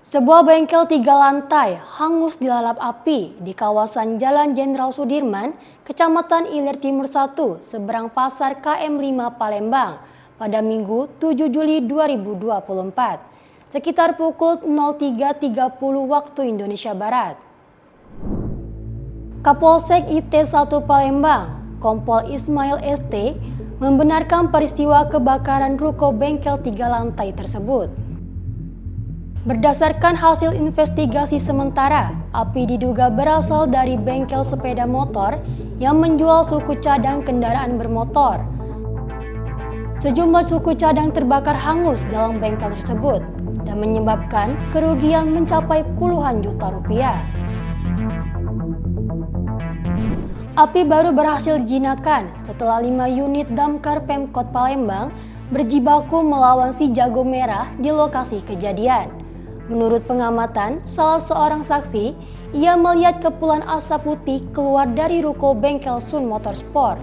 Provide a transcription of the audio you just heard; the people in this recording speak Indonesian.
Sebuah bengkel 3 lantai hangus dilalap api di kawasan Jalan Jenderal Sudirman, Kecamatan Ilir Timur 1, seberang Pasar KM 5 Palembang pada Minggu 7 Juli 2024, sekitar pukul 03.30 waktu Indonesia Barat. Kapolsek IT1 Palembang, Kompol Ismail ST, membenarkan peristiwa kebakaran ruko bengkel 3 lantai tersebut. Berdasarkan hasil investigasi sementara, api diduga berasal dari bengkel sepeda motor yang menjual suku cadang kendaraan bermotor. Sejumlah suku cadang terbakar hangus dalam bengkel tersebut dan menyebabkan kerugian mencapai puluhan juta rupiah. Api baru berhasil dijinakan setelah 5 unit damkar Pemkot Palembang berjibaku melawan si jago merah di lokasi kejadian. Menurut pengamatan salah seorang saksi, ia melihat kepulan asap putih keluar dari ruko bengkel Sun Motorsport.